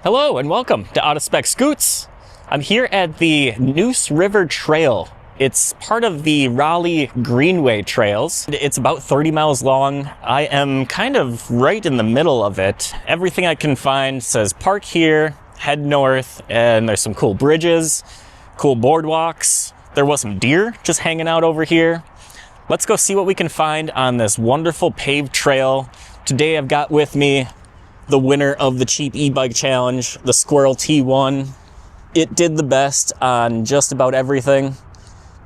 Hello and welcome to Out of Spec Scootz. I'm here at the Neuse River Trail. It's part of the Raleigh Greenway trails. It's about 30 miles long. I am kind of right in the middle of it. Everything I can find says park here, head north, and there's some cool bridges, cool boardwalks. There was some deer just hanging out over here. Let's go see what we can find on this wonderful paved trail. Today I've got with me the winner of the cheap e-bike challenge, the Squirrel T1. It did the best on just about everything.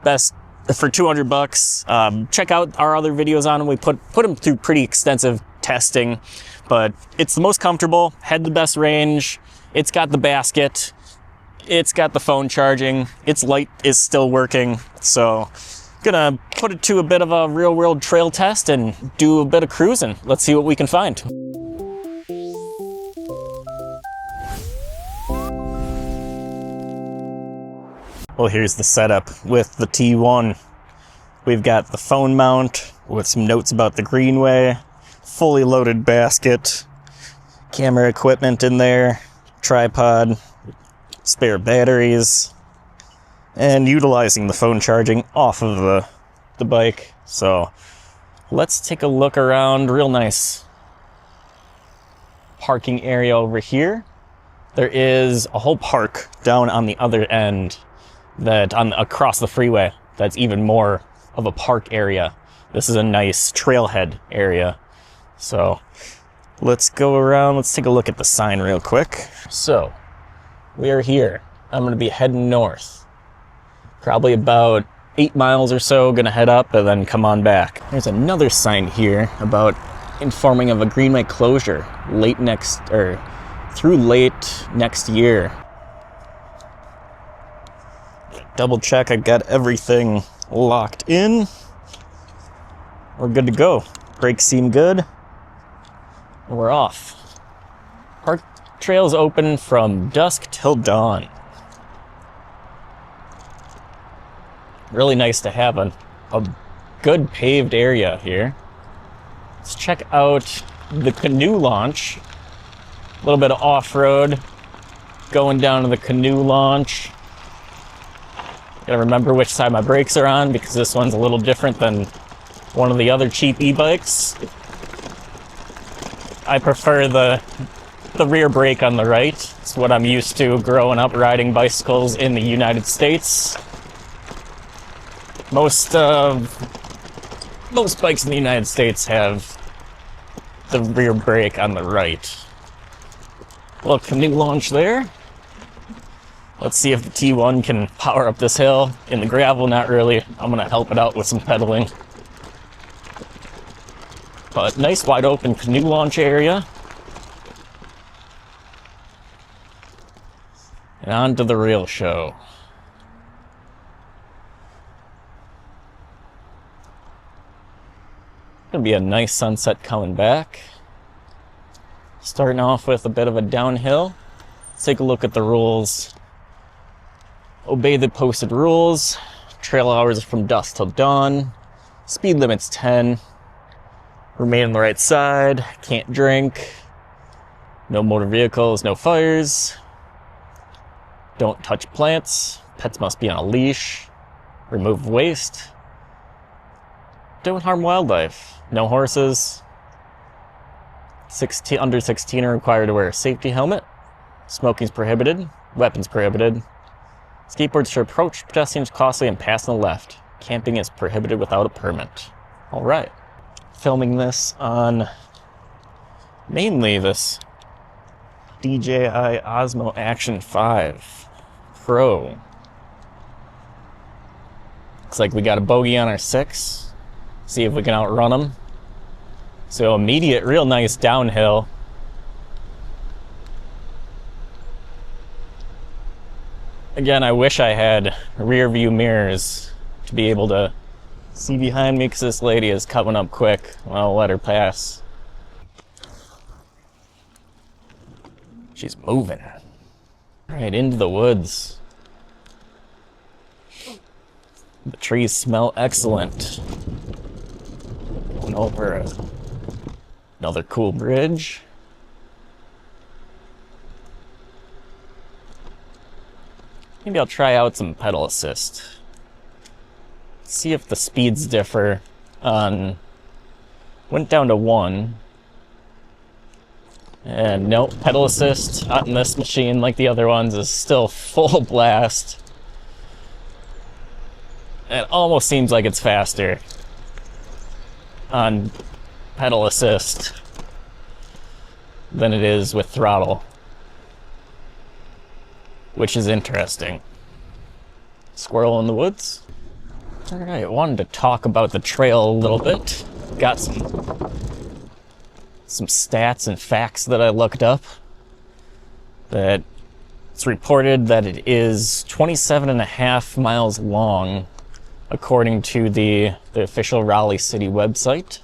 Best for 200 bucks. Check out our other videos on them. We put them through pretty extensive testing, but it's the most comfortable, had the best range. It's got the basket. It's got the phone charging. Its light is still working. So gonna put it to a bit of a real world trail test and do a bit of cruising. Let's see what we can find. Well, here's the setup with the T1. We've got the phone mount with some notes about the Greenway, fully loaded basket, camera equipment in there, tripod, spare batteries, and utilizing the phone charging off of the bike. So let's take a look around. Real nice parking area over here. There is a whole park down on the other end across the freeway that's even more of a park area. This is a nice trailhead area. So let's go around, let's take a look at the sign real quick. So we are here. I'm gonna be heading north. Probably about 8 miles or so, gonna head up and then come on back. There's another sign here about informing of a Greenway closure through late next year. Double check I got everything locked in. We're good to go. Brakes seem good. We're off. Park trail's open from dusk till dawn. Really nice to have a good paved area here. Let's check out the canoe launch. A little bit of off-road going down to the canoe launch. Gotta remember which side my brakes are on because this one's a little different than one of the other cheap e-bikes. I prefer the rear brake on the right. It's what I'm used to growing up riding bicycles in the United States. Most bikes in the United States have the rear brake on the right. Little canoe launch there. Let's see if the T1 can power up this hill. In the gravel, not really. I'm gonna help it out with some pedaling. But nice wide open canoe launch area. And on to the real show. Gonna be a nice sunset coming back. Starting off with a bit of a downhill. Let's take a look at the rules. Obey the posted rules. Trail hours from dusk till dawn. Speed limit's 10. Remain on the right side. Can't drink. No motor vehicles, no fires. Don't touch plants. Pets must be on a leash. Remove waste. Don't harm wildlife. No horses. Under 16 are required to wear a safety helmet. Smoking's prohibited. Weapons prohibited. Skateboards should approach pedestrians cautiously and pass on the left. Camping is prohibited without a permit. All right. Filming this on mainly this DJI Osmo Action 5 Pro. Looks like we got a bogey on our 6. See if we can outrun them. So immediate, real nice downhill. Again, I wish I had rear view mirrors to be able to see behind me because this lady is coming up quick. I'll let her pass. She's moving. Right into the woods. The trees smell excellent. Going over another cool bridge. Maybe I'll try out some pedal assist. See if the speeds differ on... Went down to 1. And nope, pedal assist on this machine, like the other ones, is still full blast. It almost seems like it's faster on pedal assist than it is with throttle, which is interesting. Squirrel in the woods. All right, wanted to talk about the trail a little bit. Got some stats and facts that I looked up. That it's reported that it is 27.5 miles long, according to the official Raleigh City website.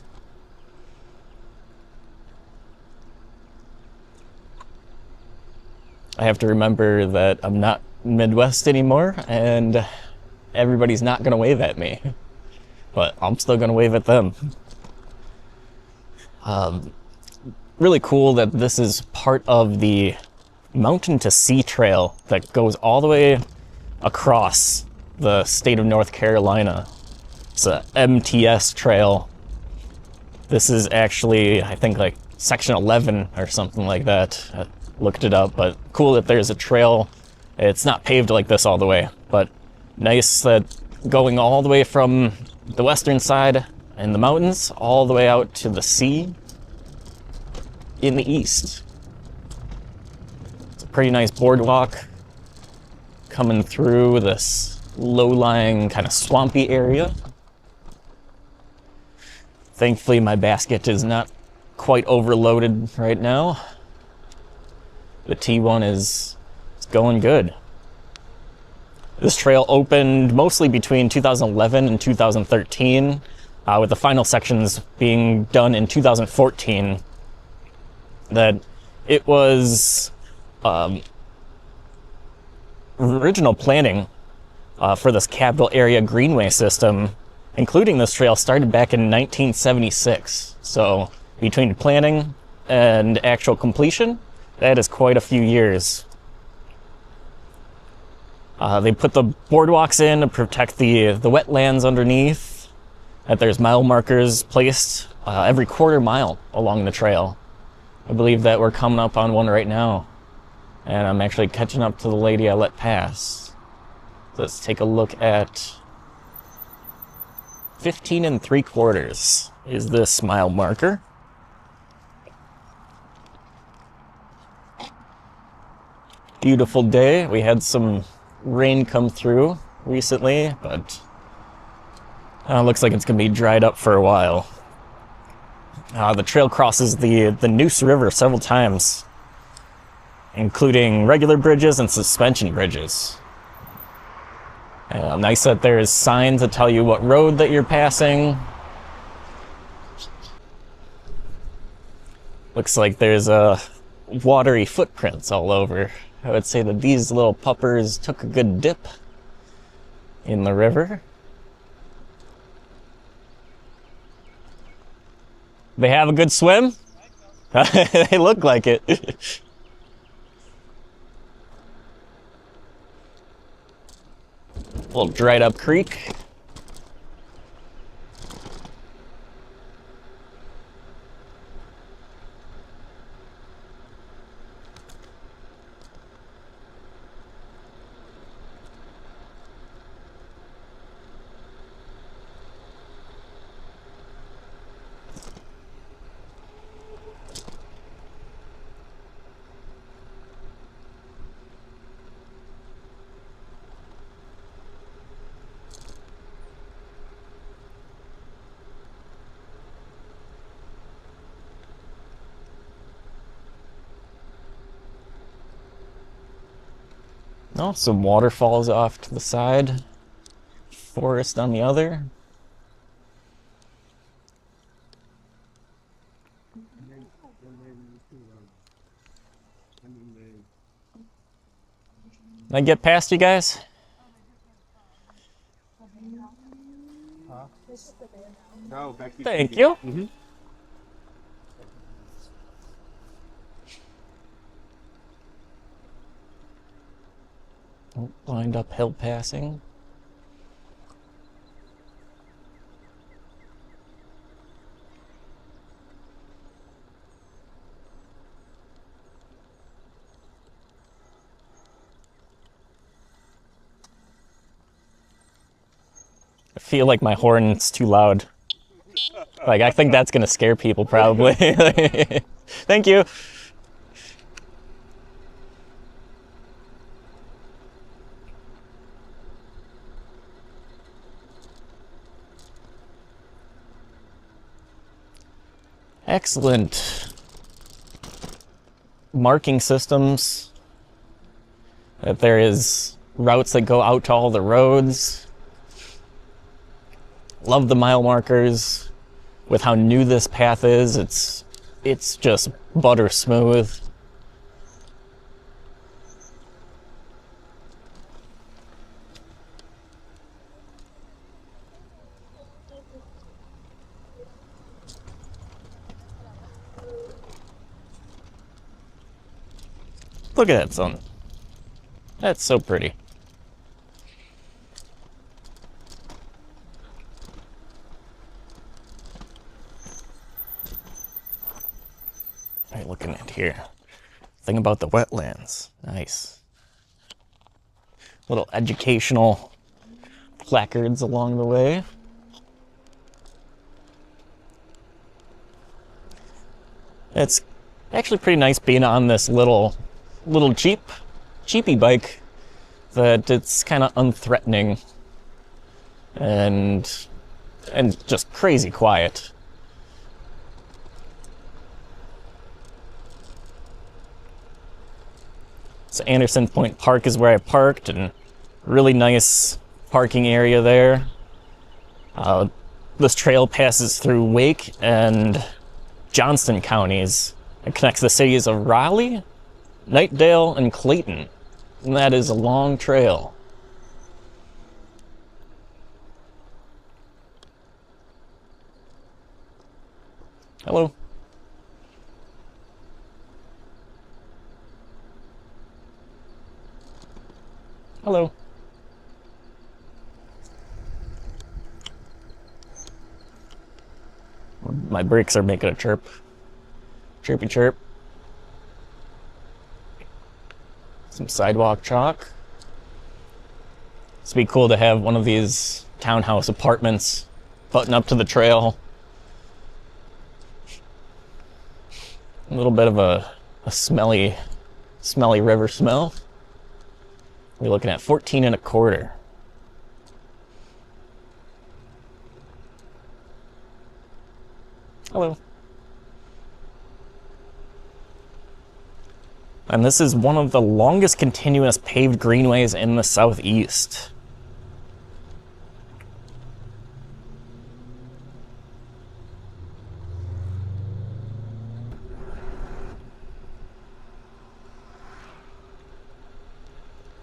I have to remember that I'm not Midwest anymore, and everybody's not going to wave at me. But I'm still going to wave at them. Really cool that this is part of the Mountain to Sea Trail that goes all the way across the state of North Carolina. It's a MTS trail. This is actually, I think, like section 11 or something like that. I looked it up, but cool that there's a trail. It's not paved like this all the way, but nice that going all the way from the western side in the mountains all the way out to the sea in the east. It's a pretty nice boardwalk coming through this low-lying kind of swampy area. Thankfully my basket is not quite overloaded right now. The T1 is going good. This trail opened mostly between 2011 and 2013, with the final sections being done in 2014. That it was original planning for this capital area greenway system, including this trail, started back in 1976. So between planning and actual completion, that is quite a few years. They put the boardwalks in to protect the wetlands underneath. That there's mile markers placed every quarter mile along the trail. I believe that we're coming up on one right now. And I'm actually catching up to the lady I let pass. So let's take a look at 15 3/4 is this mile marker. Beautiful day. We had some rain come through recently, but looks like it's going to be dried up for a while. The trail crosses the Neuse River several times, including regular bridges and suspension bridges. Nice that there's signs that tell you what road that you're passing. Looks like there's watery footprints all over. I would say that these little puppers took a good dip in the river. They have a good swim? They look like it. Little dried up creek. Oh, some waterfalls off to the side, forest on the other. Can I get past you guys? No, back to Thank you. Mm-hmm. Blind uphill passing. I feel like my horn's too loud. Like, I think that's gonna scare people probably. Thank you. Excellent marking systems. That there is routes that go out to all the roads. Love the mile markers. With how new this path is, it's just butter smooth. Look at that sun. That's so pretty. All right, looking at here. Thing about the wetlands. Nice. Little educational placards along the way. It's actually pretty nice being on this little cheapy bike that it's kind of unthreatening and just crazy quiet. So Anderson Point Park is where I parked, and really nice parking area there. This trail passes through Wake and Johnston counties. It connects the cities of Raleigh, Knightdale, and Clayton. And that is a long trail. Hello. Hello. My brakes are making a chirp. Chirpy chirp. Some sidewalk chalk. It'd be cool to have one of these townhouse apartments button up to the trail. A little bit of a smelly river smell. We're looking at 14 and a quarter. Hello. And this is one of the longest continuous paved greenways in the southeast.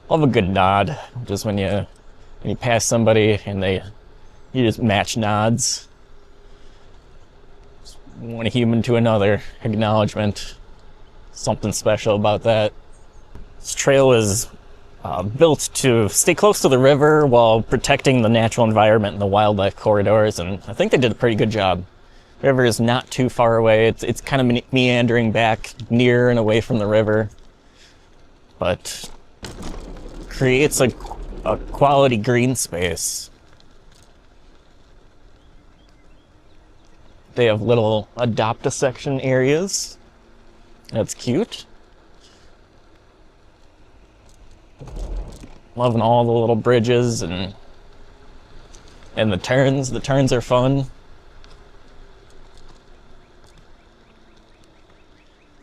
Love a good nod, just when you pass somebody and you just match nods. Just one human to another, acknowledgement. Something special about that. This trail is built to stay close to the river while protecting the natural environment and the wildlife corridors, and I think they did a pretty good job. The river is not too far away. It's kind of meandering back near and away from the river, but creates a quality green space. They have little adopt-a-section areas. That's cute. Loving all the little bridges and the turns. The turns are fun.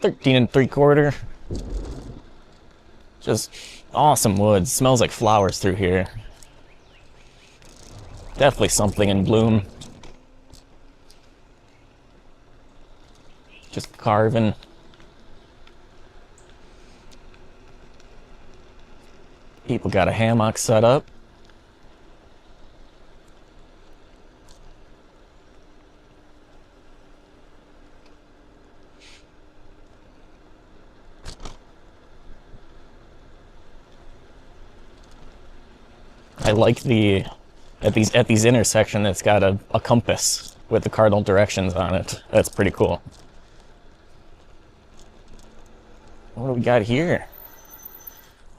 13 and 3/4. Just awesome woods. Smells like flowers through here. Definitely something in bloom. Just carving. People got a hammock set up. I like the at these intersections it's got a compass with the cardinal directions on it. That's pretty cool. What do we got here?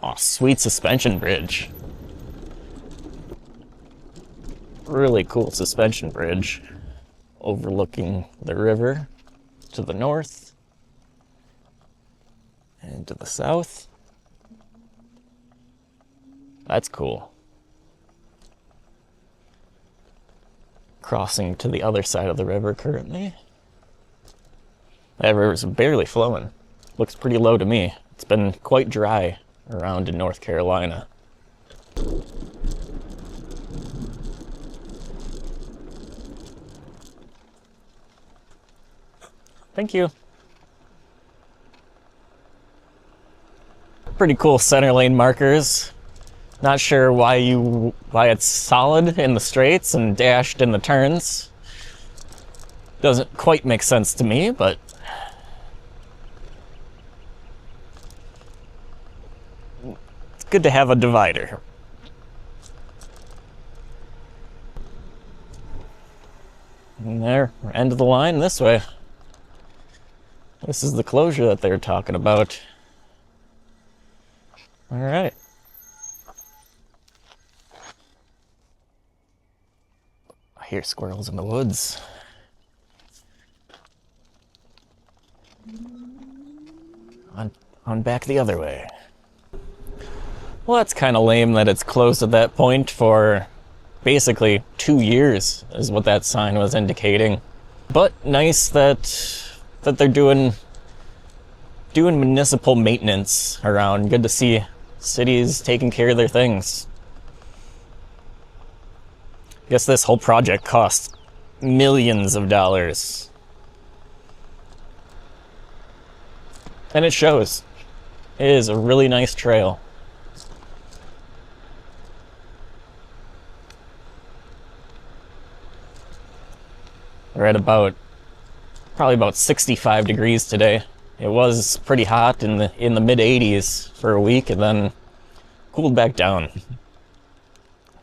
Oh, sweet suspension bridge. Really cool suspension bridge overlooking the river to the north and to the south. That's cool. Crossing to the other side of the river currently. That river's barely flowing. Looks pretty low to me. It's been quite dry around in North Carolina. Thank you. Pretty cool center lane markers. Not sure why it's solid in the straights and dashed in the turns. Doesn't quite make sense to me, but it's good to have a divider. And there, we're end of the line this way. This is the closure that they're talking about. All right. I hear squirrels in the woods. On back the other way. Well, that's kind of lame that it's closed at that point for basically 2 years, is what that sign was indicating. But nice that they're doing municipal maintenance around. Good to see cities taking care of their things. I guess this whole project cost millions of dollars. And it shows. It is a really nice trail. We're at probably about 65 degrees today. It was pretty hot in the mid 80s for a week and then cooled back down.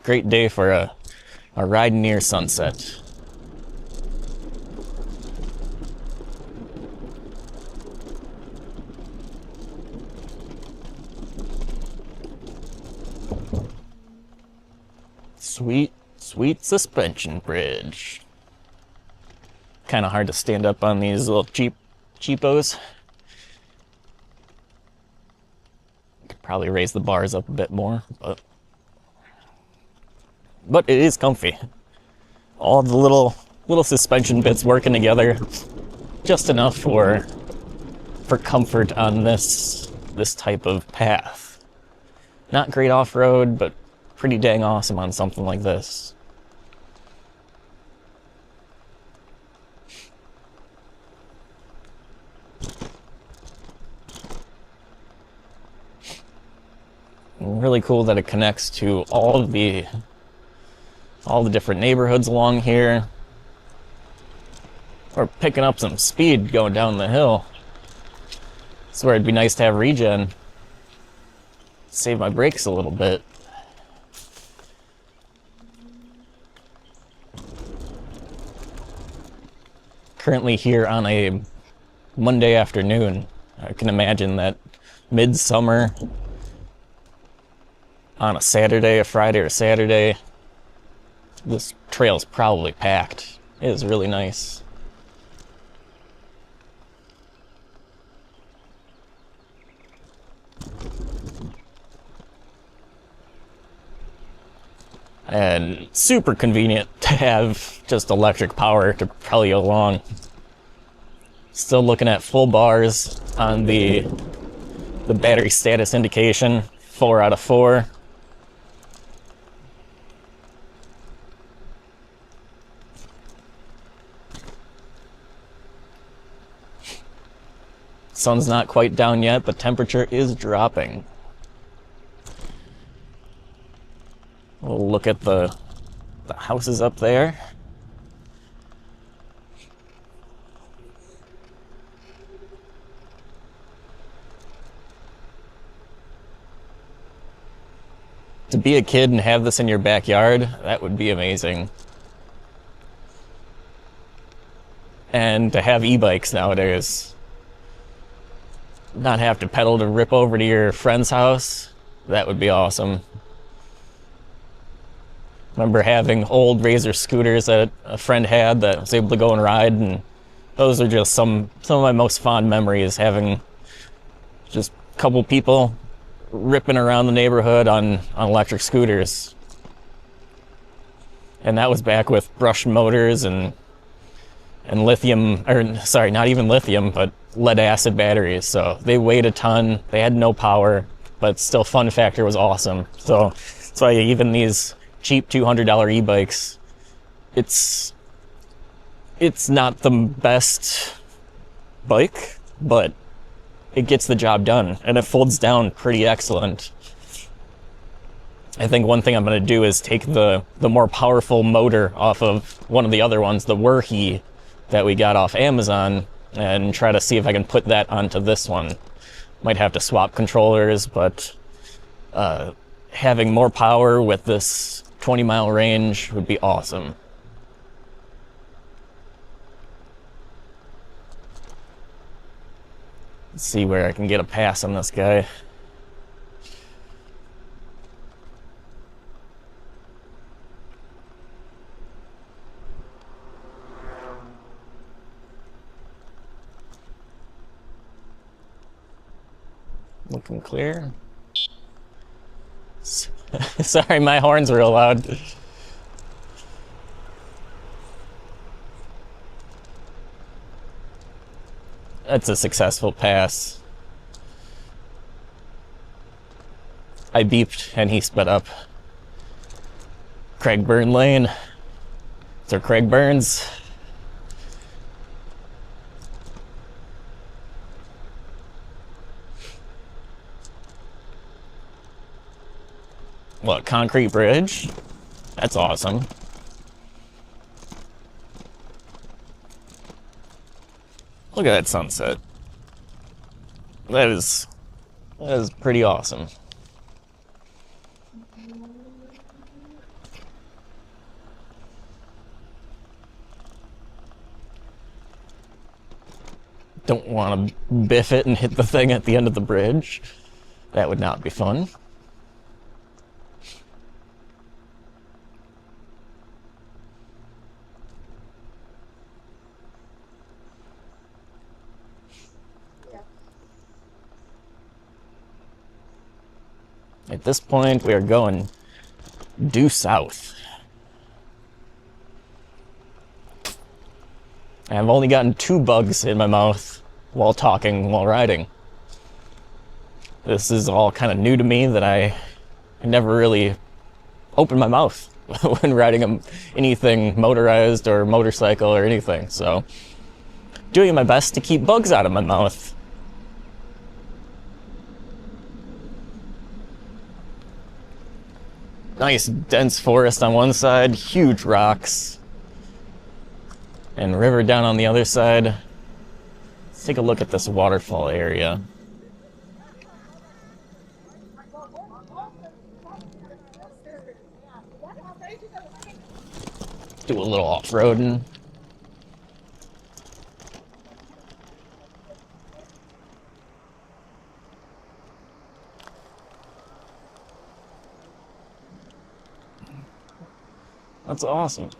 Great day for a ride near sunset. Sweet, sweet suspension bridge. Kind of hard to stand up on these little cheapos. Could probably raise the bars up a bit more, but it is comfy. All the little suspension bits working together, just enough for comfort on this type of path. Not great off-road, but pretty dang awesome on something like this. Really cool that it connects to all the different neighborhoods along here. We're picking up some speed going down the hill. That's where it'd be nice to have regen. Save my brakes a little bit. Currently here on a Monday afternoon. I can imagine that midsummer on a Saturday, a Friday or Saturday, this trail's probably packed. It is really nice. And super convenient to have just electric power to propel you along. Still looking at full bars on the battery status indication, 4 out of 4. Sun's not quite down yet, but temperature is dropping. We'll look at the houses up there. To be a kid and have this in your backyard, that would be amazing. And to have e-bikes nowadays, not have to pedal to rip over to your friend's house, that would be awesome. Remember having old Razor scooters that a friend had that I was able to go and ride, and those are just some of my most fond memories, having just a couple people ripping around the neighborhood on electric scooters. And that was back with brush motors and lithium, or sorry, not even lithium, but lead acid batteries. So they weighed a ton, they had no power, but still fun factor was awesome. So that's why even these cheap $200 e-bikes, it's not the best bike, but it gets the job done, and it folds down pretty excellent. I think one thing I'm going to do is take the more powerful motor off of one of the other ones, the Wurhi that we got off Amazon, and try to see if I can put that onto this one. Might have to swap controllers, but having more power with this 20-mile range would be awesome. Let's see where I can get a pass on this guy. Looking clear. Sorry, my horn's real loud. That's a successful pass. I beeped and he sped up. Craigburn Lane. Sir Craig Burns. What, concrete bridge? That's awesome. Look at that sunset. That is pretty awesome. Don't want to biff it and hit the thing at the end of the bridge. That would not be fun. At this point, we are going due south. I've only gotten 2 bugs in my mouth while talking, while riding. This is all kind of new to me, that I never really opened my mouth when riding anything motorized or motorcycle or anything. So, doing my best to keep bugs out of my mouth. Nice dense forest on one side, huge rocks, and river down on the other side. Let's take a look at this waterfall area. Do a little off-roading. That's awesome.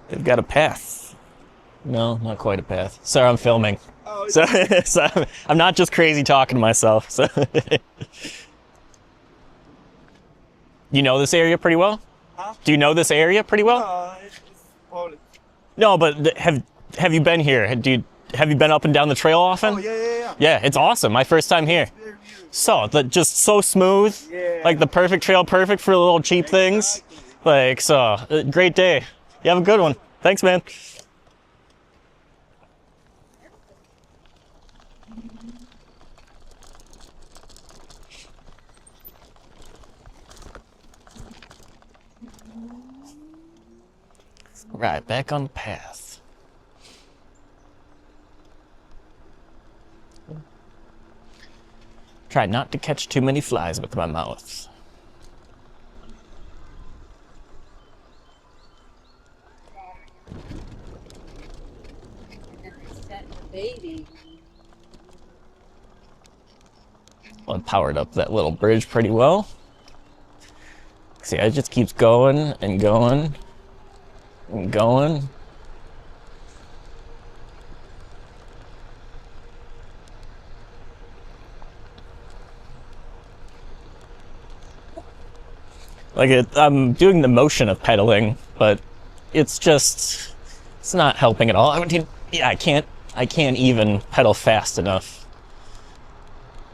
They've got a path. No, not quite a path. Sorry, I'm filming. Oh, so I'm not just crazy talking to myself. So you know this area pretty well? Huh? Do you know this area pretty well? No, but have you been here? Have you been up and down the trail often? Oh, yeah. Yeah, it's awesome. My first time here. So, just so smooth, like the perfect trail, perfect for little cheap things. Like, so, great day. You have a good one. Thanks, man. Right, back on the path. Try not to catch too many flies with my mouth. Well, it powered up that little bridge pretty well. See, it just keeps going and going and going. Like I'm doing the motion of pedaling, but it's not helping at all. I can't even pedal fast enough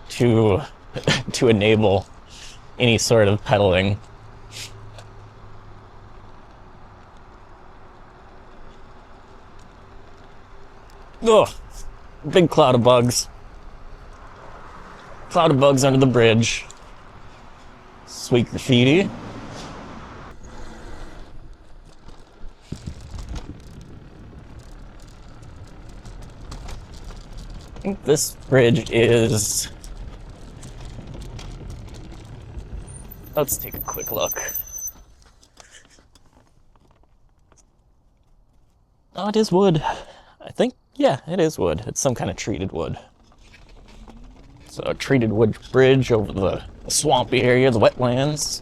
to enable any sort of pedaling. Ugh, big cloud of bugs. Cloud of bugs under the bridge. Sweet graffiti. I think this bridge is... Let's take a quick look. Oh, it is wood. I think, yeah, it is wood. It's some kind of treated wood. So a treated wood bridge over the swampy area, the wetlands.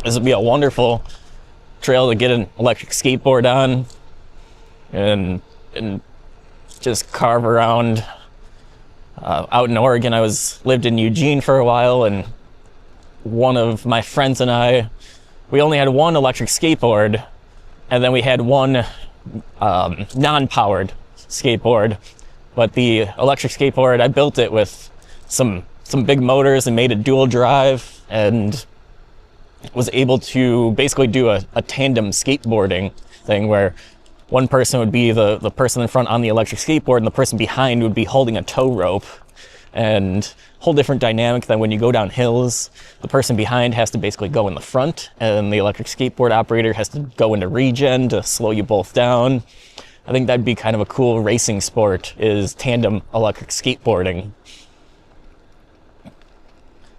This would be a wonderful trail to get an electric skateboard on and just carve around. Out in Oregon, I lived in Eugene for a while, and one of my friends and I, we only had one electric skateboard, and then we had one non-powered skateboard. But the electric skateboard, I built it with some big motors and made a dual drive, and was able to basically do a tandem skateboarding thing where one person would be the person in front on the electric skateboard, and the person behind would be holding a tow rope. And whole different dynamic than when you go down hills. The person behind has to basically go in the front, and the electric skateboard operator has to go into regen to slow you both down. I think that'd be kind of a cool racing sport, is tandem electric skateboarding.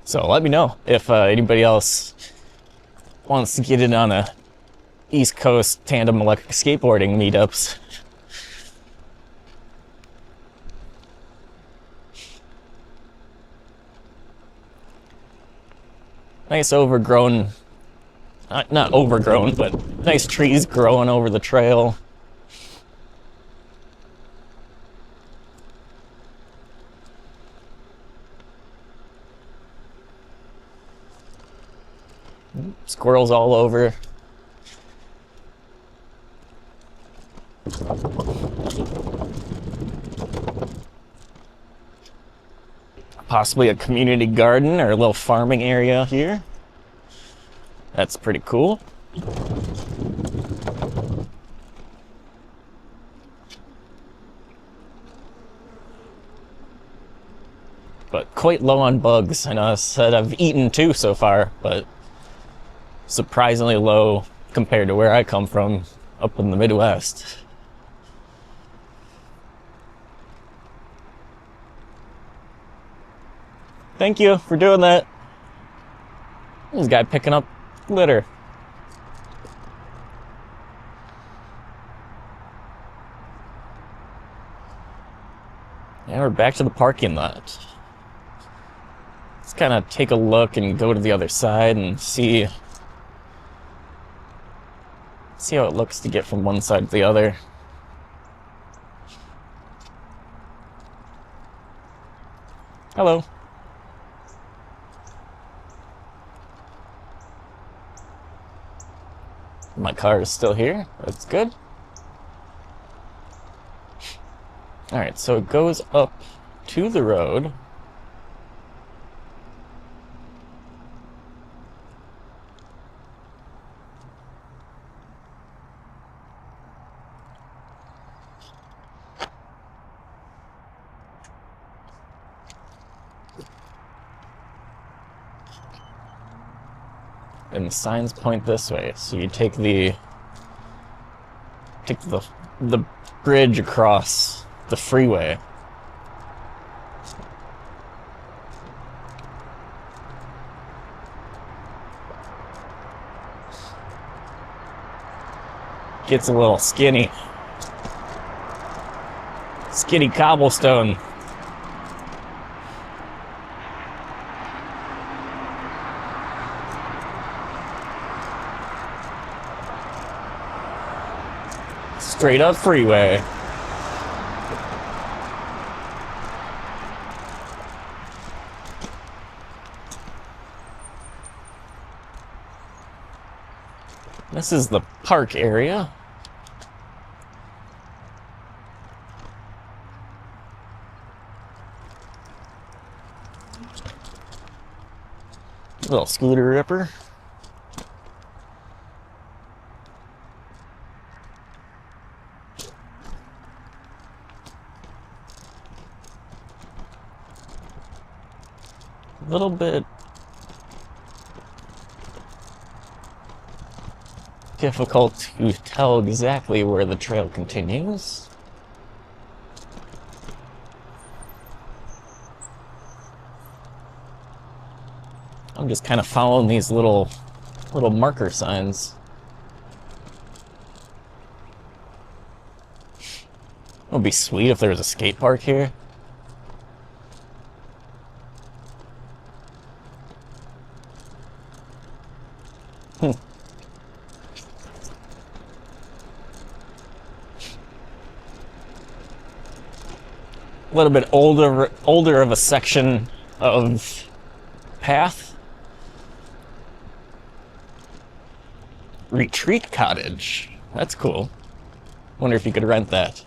So let me know if anybody else wants to get in on a East Coast tandem electric skateboarding meetups. Nice overgrown, not overgrown, but nice trees growing over the trail. Squirrels all over. Possibly a community garden or a little farming area here. That's pretty cool. But quite low on bugs. I know I said I've eaten 2 so far, but surprisingly low compared to where I come from up in the Midwest. Thank you for doing that. This guy picking up litter. And we're back to the parking lot. Let's kind of take a look and go to the other side and see how it looks to get from one side to the other. Hello. My car is still here. That's good. All right, so it goes up to the road. And the signs point this way, so you take the Take the bridge across the freeway. Gets a little skinny. Skinny cobblestone. Straight up freeway. This is the park area. Little scooter ripper. A little bit difficult to tell exactly where the trail continues. I'm just kind of following these little marker signs. It would be sweet if there was a skate park here. A little bit older of a section of path. Retreat cottage. That's cool. Wonder if you could rent that.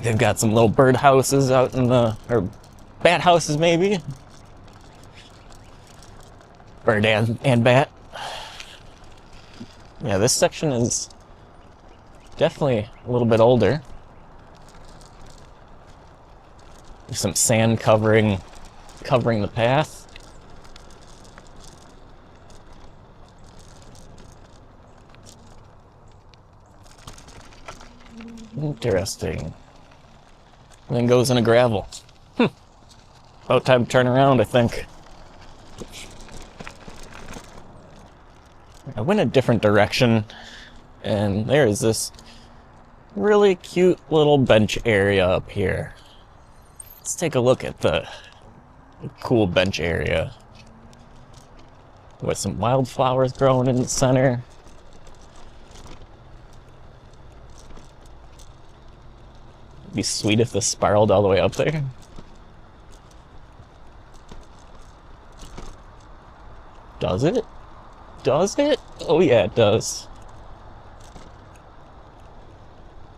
They've got some little bird houses out in the, or bat houses maybe. Bird and bat. Yeah, this section is definitely a little bit older. There's some sand covering the path. Interesting. And then goes into gravel. About time to turn around, I think. I went a different direction, and there is this really cute little bench area up here. Let's take a look at the cool bench area with some wildflowers growing in the center. It'd be sweet if this spiraled all the way up there. Does it? Does it? Oh yeah, it does.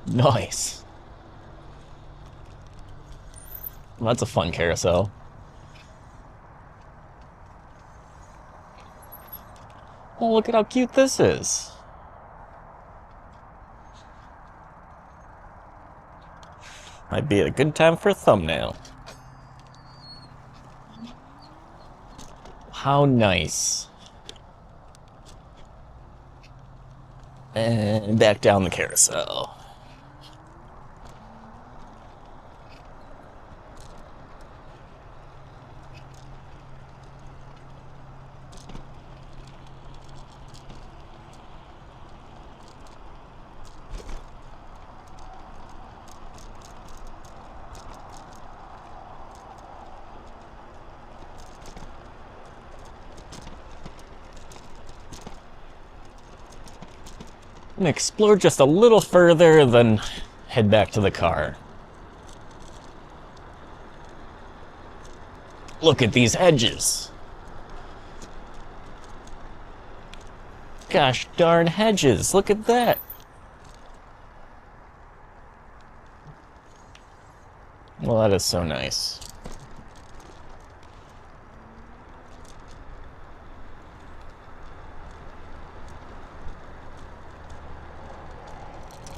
Nice. That's a fun carousel. Oh, look at how cute this is. Might be a good time for a thumbnail. How nice. And back down the carousel. And explore just a little further, then head back to the car. Look at these hedges. Gosh darn hedges, look at that. Well, that is so nice.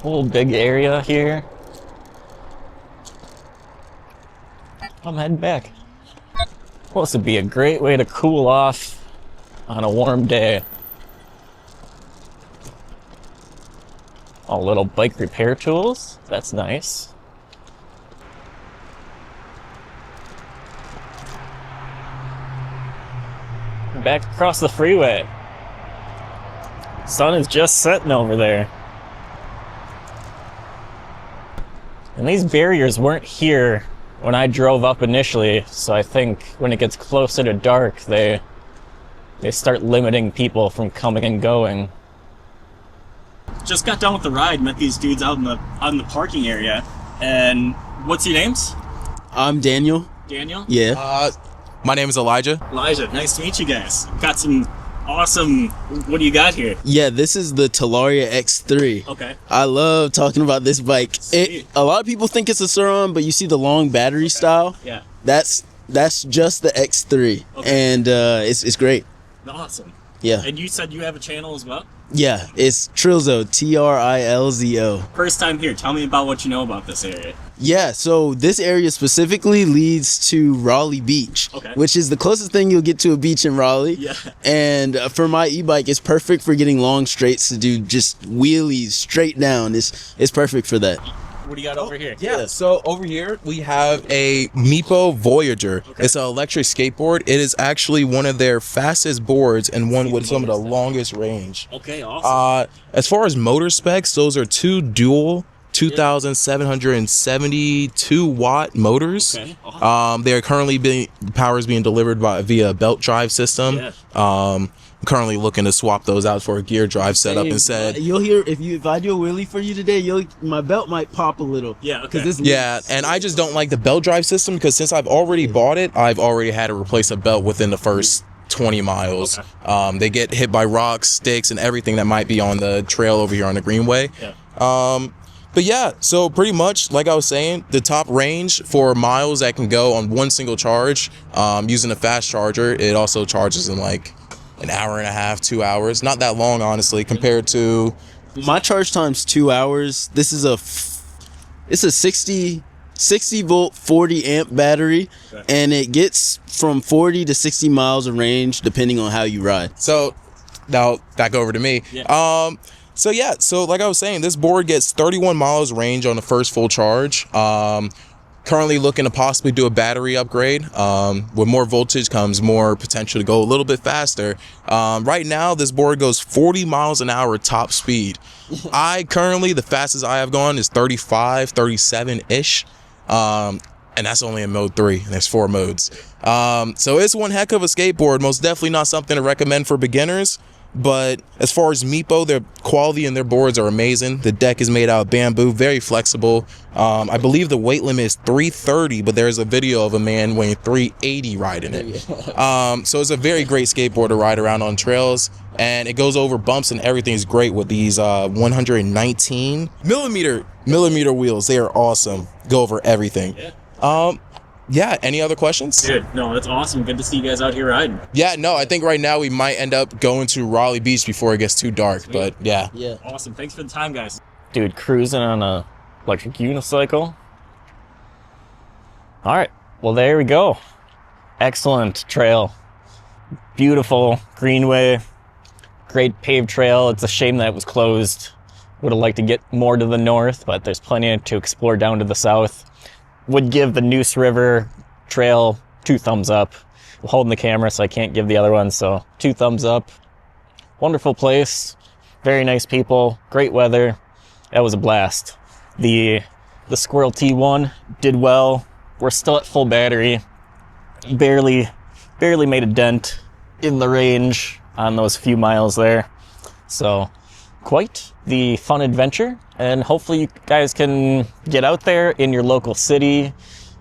Whole big area here. I'm heading back. Well, this would be a great way to cool off on a warm day. All little bike repair tools. That's nice. Back across the freeway. Sun is just setting over there. And these barriers weren't here when I drove up initially, so I think when it gets closer to dark, they start limiting people from coming and going. Just got done with the ride, met these dudes out in the parking area. And what's your names? I'm Daniel. Daniel? Yeah. My name is Elijah. Elijah, nice to meet you guys. Got some awesome, what do you got here? Yeah, this is the Talaria X3. Okay. I love talking about this bike. A lot of people think it's a Sur-Ron, but you see the long battery style? Yeah. That's just the X3. Okay. And it's great. Awesome. Yeah. And you said you have a channel as well? Yeah, it's Trilzo, Trilzo. First time here, tell me about what you know about this area. Yeah, so this area specifically leads to Raleigh Beach, Okay. which is the closest thing you'll get to a beach in Raleigh. Yeah. And for my e-bike, it's perfect for getting long straights to do just wheelies straight down. It's perfect for that. What do you got over here? Yeah, so over here we have a Meepo Voyager. Okay. It's an electric skateboard. It is actually one of their fastest boards and one with some of the longest range. Okay, awesome. As far as motor specs, those are two dual 2,772 watt motors. Okay, awesome. They are currently power is being delivered via a belt drive system. Yeah. I'm currently looking to swap those out for a gear drive setup instead. You'll hear if I do a wheelie for you today, my belt might pop a little. Yeah, okay. Yeah, and I just don't like the belt drive system because since I've already bought it, I've already had to replace a belt within the first 20 miles. Okay. They get hit by rocks, sticks, and everything that might be on the trail over here on the Greenway. Yeah. But yeah, so pretty much, like I was saying, the top range for miles that can go on one single charge, using a fast charger, it also charges in like an hour and a half, 2 hours. Not that long, honestly, compared to... My charge time's 2 hours. This is it's a 60 volt 40 amp battery, Okay. and it gets from 40 to 60 miles of range depending on how you ride. So now back over to me. Yeah. So yeah, so like I was saying, this board gets 31 miles range on the first full charge. Currently looking to possibly do a battery upgrade. With more voltage comes more potential to go a little bit faster. Right now, this board goes 40 miles an hour top speed. The fastest I have gone is 35, 37-ish. And that's only in mode 3, and there's 4 modes. So it's one heck of a skateboard. Most definitely not something to recommend for beginners. But as far as Meepo, their quality and their boards are amazing. The deck is made out of bamboo, very flexible. I believe the weight limit is 330, but there's a video of a man weighing 380 riding it. So it's a very great skateboard to ride around on trails, and it goes over bumps and everything is great with these 119 millimeter wheels. They are awesome. Go over everything. Yeah, any other questions? Dude, no, that's awesome. Good to see you guys out here riding. Yeah, no, I think right now we might end up going to Raleigh Beach before it gets too dark, but yeah. Yeah. Awesome. Thanks for the time, guys. Dude, cruising on a electric unicycle. All right. Well, there we go. Excellent trail. Beautiful Greenway. Great paved trail. It's a shame that it was closed. Would have liked to get more to the north, but there's plenty to explore down to the south. Would give the Neuse River Trail 2 thumbs up. I'm holding the camera, so I can't give the other one, so 2 thumbs up. Wonderful place, very nice people, great weather. That was a blast. The Squirrel T1 did well. We're still at full battery. Barely made a dent in the range on those few miles there. So quite the fun adventure, and hopefully you guys can get out there in your local city,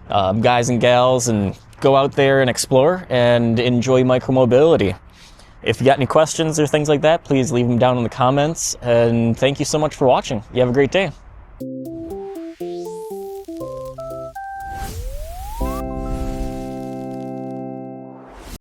guys and gals, and go out there and explore and enjoy micromobility. If you got any questions or things like that, please leave them down in the comments, and thank you so much for watching. You have a great day.